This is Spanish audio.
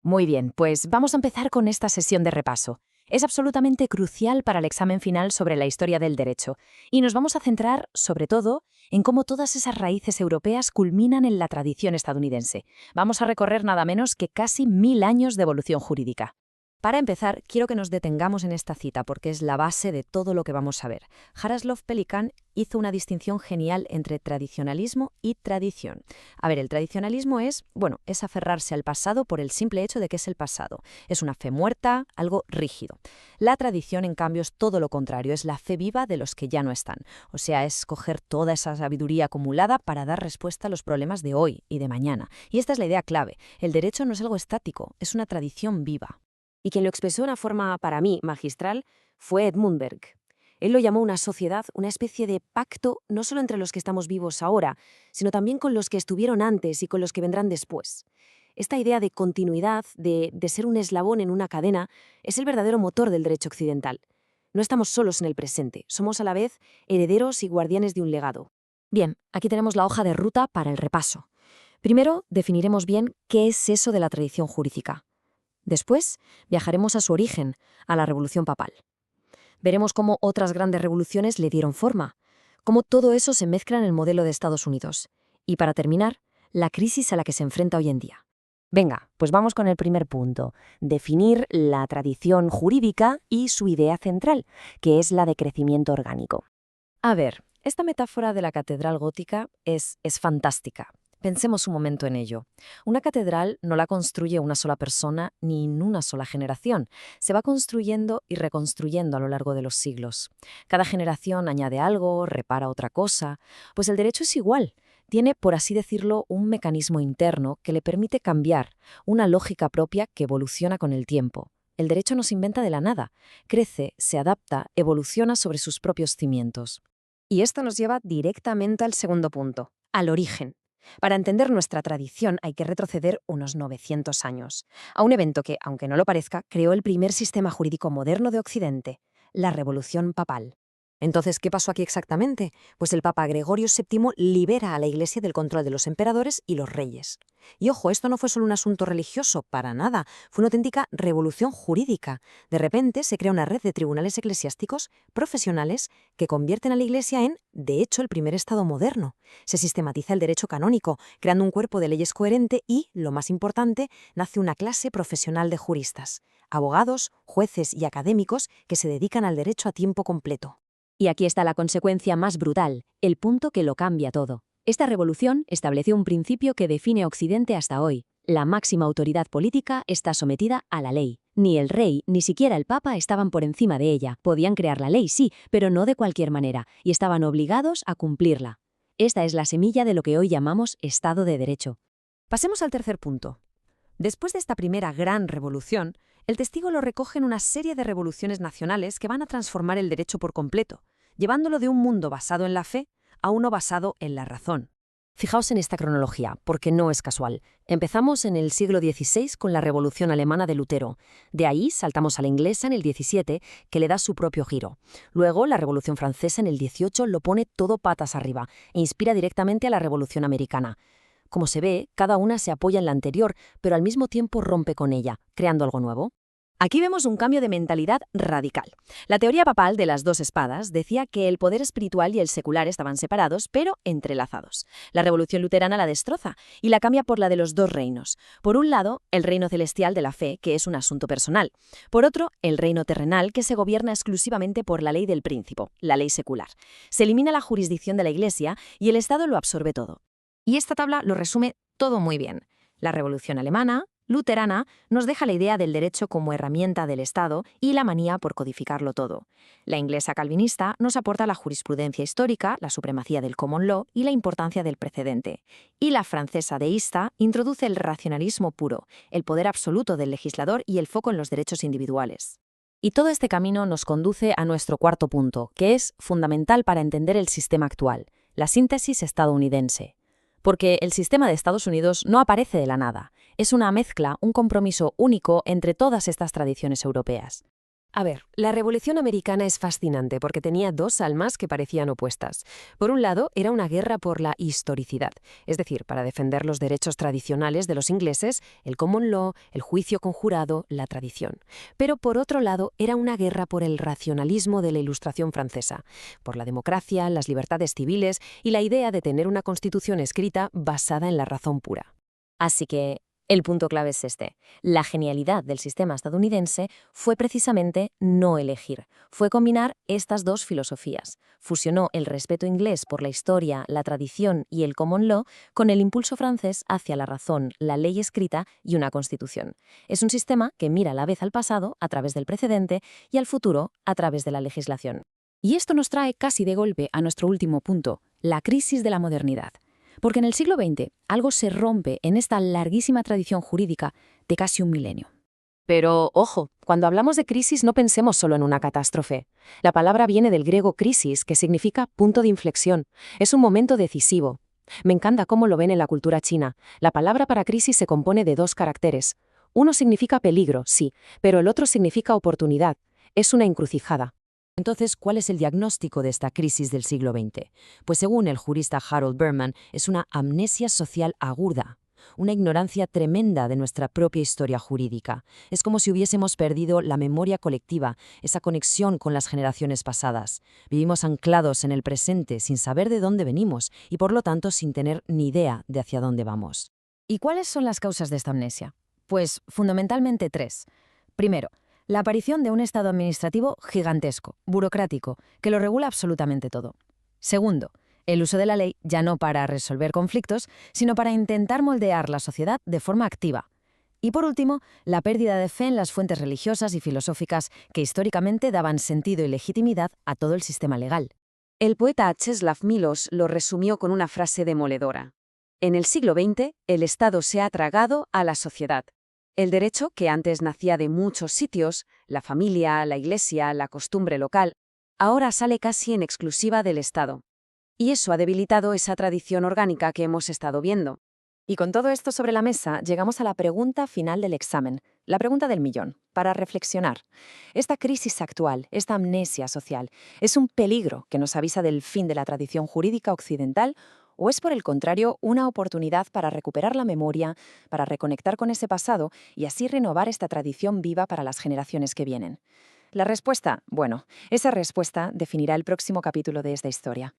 Muy bien, pues vamos a empezar con esta sesión de repaso. Es absolutamente crucial para el examen final sobre la historia del derecho, y nos vamos a centrar, sobre todo, en cómo todas esas raíces europeas culminan en la tradición estadounidense. Vamos a recorrer nada menos que casi 1000 años de evolución jurídica. Para empezar, quiero que nos detengamos en esta cita porque es la base de todo lo que vamos a ver. Jaroslav Pelikan hizo una distinción genial entre tradicionalismo y tradición. A ver, el tradicionalismo es aferrarse al pasado por el simple hecho de que es el pasado. Es una fe muerta, algo rígido. La tradición, en cambio, es todo lo contrario, es la fe viva de los que ya no están. O sea, es coger toda esa sabiduría acumulada para dar respuesta a los problemas de hoy y de mañana. Y esta es la idea clave. El derecho no es algo estático, es una tradición viva. Y quien lo expresó de una forma, para mí, magistral, fue Edmund Burke. Él lo llamó una sociedad, una especie de pacto, no solo entre los que estamos vivos ahora, sino también con los que estuvieron antes y con los que vendrán después. Esta idea de continuidad, de ser un eslabón en una cadena, es el verdadero motor del derecho occidental. No estamos solos en el presente, somos a la vez herederos y guardianes de un legado. Bien, aquí tenemos la hoja de ruta para el repaso. Primero, definiremos bien qué es eso de la tradición jurídica. Después, viajaremos a su origen, a la Revolución Papal. Veremos cómo otras grandes revoluciones le dieron forma, cómo todo eso se mezcla en el modelo de Estados Unidos. Y para terminar, la crisis a la que se enfrenta hoy en día. Venga, pues vamos con el primer punto, definir la tradición jurídica y su idea central, que es la de crecimiento orgánico. A ver, esta metáfora de la catedral gótica es fantástica. Pensemos un momento en ello. Una catedral no la construye una sola persona ni en una sola generación. Se va construyendo y reconstruyendo a lo largo de los siglos. Cada generación añade algo, repara otra cosa. Pues el derecho es igual. Tiene, por así decirlo, un mecanismo interno que le permite cambiar, una lógica propia que evoluciona con el tiempo. El derecho no se inventa de la nada. Crece, se adapta, evoluciona sobre sus propios cimientos. Y esto nos lleva directamente al segundo punto, al origen. Para entender nuestra tradición hay que retroceder unos 900 años, a un evento que, aunque no lo parezca, creó el primer sistema jurídico moderno de Occidente, la Revolución Papal. Entonces, ¿qué pasó aquí exactamente? Pues el Papa Gregorio VII libera a la Iglesia del control de los emperadores y los reyes. Y ojo, esto no fue solo un asunto religioso, para nada, fue una auténtica revolución jurídica. De repente se crea una red de tribunales eclesiásticos profesionales que convierten a la Iglesia en, de hecho, el primer Estado moderno. Se sistematiza el derecho canónico, creando un cuerpo de leyes coherente y, lo más importante, nace una clase profesional de juristas, abogados, jueces y académicos que se dedican al derecho a tiempo completo. Y aquí está la consecuencia más brutal, el punto que lo cambia todo. Esta revolución estableció un principio que define a Occidente hasta hoy. La máxima autoridad política está sometida a la ley. Ni el rey, ni siquiera el papa estaban por encima de ella. Podían crear la ley, sí, pero no de cualquier manera, y estaban obligados a cumplirla. Esta es la semilla de lo que hoy llamamos Estado de Derecho. Pasemos al tercer punto. Después de esta primera gran revolución, el testigo lo recoge en una serie de revoluciones nacionales que van a transformar el derecho por completo, llevándolo de un mundo basado en la fe a uno basado en la razón. Fijaos en esta cronología, porque no es casual. Empezamos en el siglo XVI con la Revolución Alemana de Lutero. De ahí saltamos a la inglesa en el XVII, que le da su propio giro. Luego, la Revolución Francesa en el XVIII lo pone todo patas arriba e inspira directamente a la Revolución Americana. Como se ve, cada una se apoya en la anterior, pero al mismo tiempo rompe con ella, creando algo nuevo. Aquí vemos un cambio de mentalidad radical. La teoría papal de las dos espadas decía que el poder espiritual y el secular estaban separados, pero entrelazados. La revolución luterana la destroza y la cambia por la de los dos reinos. Por un lado, el reino celestial de la fe, que es un asunto personal. Por otro, el reino terrenal, que se gobierna exclusivamente por la ley del príncipe, la ley secular. Se elimina la jurisdicción de la Iglesia y el Estado lo absorbe todo. Y esta tabla lo resume todo muy bien. La revolución alemana, luterana, nos deja la idea del derecho como herramienta del Estado y la manía por codificarlo todo. La inglesa calvinista nos aporta la jurisprudencia histórica, la supremacía del common law y la importancia del precedente. Y la francesa deísta introduce el racionalismo puro, el poder absoluto del legislador y el foco en los derechos individuales. Y todo este camino nos conduce a nuestro cuarto punto, que es fundamental para entender el sistema actual, la síntesis estadounidense. Porque el sistema de Estados Unidos no aparece de la nada. Es una mezcla, un compromiso único entre todas estas tradiciones europeas. A ver, la Revolución Americana es fascinante porque tenía dos almas que parecían opuestas. Por un lado, era una guerra por la historicidad, es decir, para defender los derechos tradicionales de los ingleses, el common law, el juicio conjurado, la tradición. Pero por otro lado, era una guerra por el racionalismo de la Ilustración francesa, por la democracia, las libertades civiles y la idea de tener una constitución escrita basada en la razón pura. Así que el punto clave es este. La genialidad del sistema estadounidense fue precisamente no elegir, fue combinar estas dos filosofías. Fusionó el respeto inglés por la historia, la tradición y el common law con el impulso francés hacia la razón, la ley escrita y una constitución. Es un sistema que mira a la vez al pasado a través del precedente y al futuro a través de la legislación. Y esto nos trae casi de golpe a nuestro último punto, la crisis de la modernidad. Porque en el siglo XX algo se rompe en esta larguísima tradición jurídica de casi un milenio. Pero, ojo, cuando hablamos de crisis no pensemos solo en una catástrofe. La palabra viene del griego crisis, que significa punto de inflexión. Es un momento decisivo. Me encanta cómo lo ven en la cultura china. La palabra para crisis se compone de dos caracteres. Uno significa peligro, sí, pero el otro significa oportunidad. Es una encrucijada. Entonces, ¿cuál es el diagnóstico de esta crisis del siglo XX? Pues según el jurista Harold Berman, es una amnesia social aguda, una ignorancia tremenda de nuestra propia historia jurídica. Es como si hubiésemos perdido la memoria colectiva, esa conexión con las generaciones pasadas. Vivimos anclados en el presente sin saber de dónde venimos y por lo tanto sin tener ni idea de hacia dónde vamos. ¿Y cuáles son las causas de esta amnesia? Pues fundamentalmente tres. Primero, la aparición de un Estado administrativo gigantesco, burocrático, que lo regula absolutamente todo. Segundo, el uso de la ley ya no para resolver conflictos, sino para intentar moldear la sociedad de forma activa. Y por último, la pérdida de fe en las fuentes religiosas y filosóficas que históricamente daban sentido y legitimidad a todo el sistema legal. El poeta Czeslaw Milosz lo resumió con una frase demoledora. En el siglo XX, el Estado se ha tragado a la sociedad. El derecho, que antes nacía de muchos sitios, la familia, la iglesia, la costumbre local, ahora sale casi en exclusiva del Estado. Y eso ha debilitado esa tradición orgánica que hemos estado viendo. Y con todo esto sobre la mesa, llegamos a la pregunta final del examen, la pregunta del millón, para reflexionar. ¿Esta crisis actual, esta amnesia social, es un peligro que nos avisa del fin de la tradición jurídica occidental o es, por el contrario, una oportunidad para recuperar la memoria, para reconectar con ese pasado y así renovar esta tradición viva para las generaciones que vienen? La respuesta, bueno, esa respuesta definirá el próximo capítulo de esta historia.